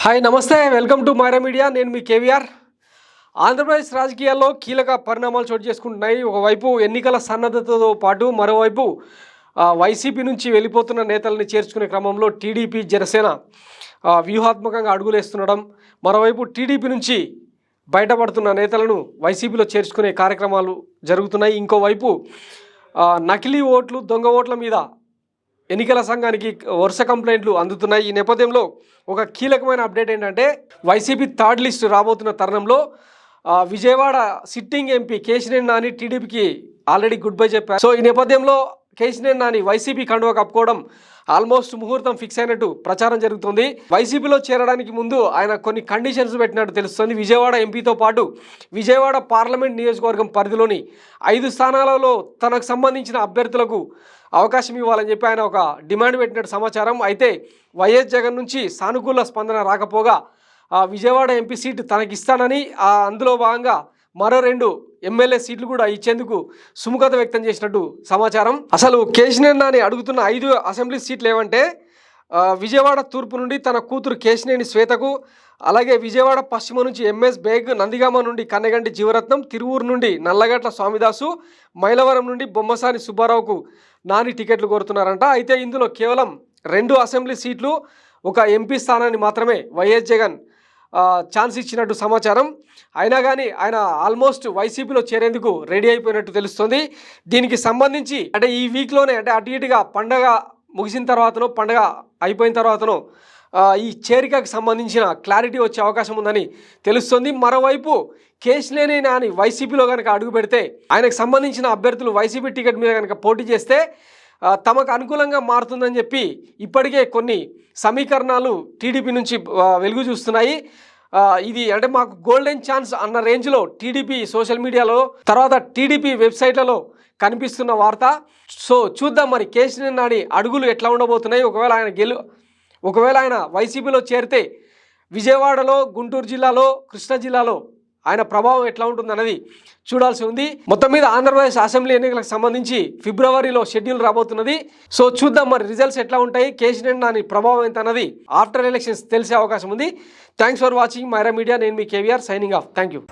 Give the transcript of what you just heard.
Hi నమస్తే welcome to Myra media. నేను మీ కేవీఆర్. ఆంధ్రప్రదేశ్ రాజకీయాల్లో కీలక పరిణామాలు చోటు చేసుకుంటున్నాయి. ఒకవైపు ఎన్నికల సన్నద్ధతతో పాటు మరోవైపు వైసీపీ నుంచి వెళ్ళిపోతున్న నేతల్ని చేర్చుకునే క్రమంలో టీడీపీ జనసేన వ్యూహాత్మకంగా అడుగులేస్తుండడం, మరోవైపు టీడీపీ నుంచి బయటపడుతున్న నేతలను వైసీపీలో చేర్చుకునే కార్యక్రమాలు జరుగుతున్నాయి. ఇంకోవైపు నకిలీ ఓట్లు, దొంగ ఓట్ల మీద ఎన్నికల సంఘానికి వరుస కంప్లైంట్లు అందుతున్నాయి. ఈ నేపథ్యంలో ఒక కీలకమైన అప్డేట్ ఏంటంటే వైసీపీ థర్డ్ లిస్ట్ రాబోతున్న తరుణంలో విజయవాడ సిట్టింగ్ ఎంపీ కేశినేని నాని టీడీపీకి ఆల్రెడీ గుడ్ బై చెప్పారు. సో ఈ నేపథ్యంలో కేశినేని నాని వైసీపీ కండువా కప్పుకోవడం ఆల్మోస్ట్ ముహూర్తం ఫిక్స్ అయినట్టు ప్రచారం జరుగుతుంది. వైసీపీలో చేరడానికి ముందు ఆయన కొన్ని కండిషన్స్ పెట్టినట్టు తెలుస్తుంది. విజయవాడ ఎంపీతో పాటు విజయవాడ పార్లమెంట్ నియోజకవర్గం పరిధిలోని 5 స్థానాలలో తనకు సంబంధించిన అభ్యర్థులకు అవకాశం ఇవ్వాలని చెప్పి ఆయన ఒక డిమాండ్ పెట్టినట్టు సమాచారం. అయితే వైఎస్ జగన్ నుంచి సానుకూల స్పందన రాకపోగా విజయవాడ ఎంపీ సీటు తనకిస్తానని, అందులో భాగంగా మరో 2 ఎమ్మెల్యే సీట్లు కూడా ఇచ్చేందుకు సుముఖత వ్యక్తం చేసినట్టు సమాచారం. అసలు కేశినేని నాని అడుగుతున్న 5 అసెంబ్లీ సీట్లు ఏమంటే విజయవాడ తూర్పు నుండి తన కూతురు కేశినేని శ్వేతకు, అలాగే విజయవాడ పశ్చిమ నుంచి ఎంఎస్ బేగ్, నందిగామ నుండి కన్నెగంటి జీవరత్నం, తిరువూరు నుండి నల్లగట్ల స్వామిదాసు, మైలవరం నుండి బొమ్మసాని సుబ్బారావుకు నాని టికెట్లు కోరుతున్నారంట. అయితే ఇందులో కేవలం 2 అసెంబ్లీ సీట్లు, ఒక ఎంపీ స్థానాన్ని మాత్రమే వైఎస్ జగన్ ఛాన్స్ ఇచ్చినట్టు సమాచారం. అయినా కానీ ఆయన ఆల్మోస్ట్ వైసీపీలో చేరేందుకు రెడీ అయిపోయినట్టు తెలుస్తుంది. దీనికి సంబంధించి అంటే ఈ వీక్లోనే, అంటే అటు ఇటుగా పండగ ముగిసిన తర్వాతనో పండగ అయిపోయిన తర్వాతనో ఈ చేరికకు సంబంధించిన క్లారిటీ వచ్చే అవకాశం ఉందని తెలుస్తుంది. మరోవైపు కేశినేని నాని వైసీపీలో కనుక అడుగు పెడితే ఆయనకు సంబంధించిన అభ్యర్థులు వైసీపీ టికెట్ మీద కనుక పోటీ చేస్తే తమకు అనుకూలంగా మారుతుందని చెప్పి ఇప్పటికే కొన్ని సమీకరణాలు టీడీపీ నుంచి వెలుగు చూస్తున్నాయి. ఇది అంటే మాకు గోల్డెన్ ఛాన్స్ అన్న రేంజ్లో టీడీపీ సోషల్ మీడియాలో, తర్వాత టీడీపీ వెబ్సైట్లలో కనిపిస్తున్న వార్త. సో చూద్దాం మరి కేశినేని నాని అడుగులు ఎట్లా ఉండబోతున్నాయి. ఒకవేళ ఆయన వైసీపీలో చేరితే విజయవాడలో, గుంటూరు జిల్లాలో, కృష్ణా జిల్లాలో ఆయన ప్రభావం ఎట్లా ఉంటుందన్నది చూడాల్సి ఉంది. మొత్తం మీద ఆంధ్రప్రదేశ్ అసెంబ్లీ ఎన్నికలకు సంబంధించి ఫిబ్రవరిలో షెడ్యూల్ రాబోతున్నది. సో చూద్దాం మరి రిజల్ట్స్ ఎట్లా ఉంటాయి, కేశినేని నాని ప్రభావం ఎంత అన్నది ఆఫ్టర్ ఎలక్షన్స్ తెలిసే అవకాశం ఉంది. Thanks for watching Myra media. నేను మీ KVR, signing off. Thank you.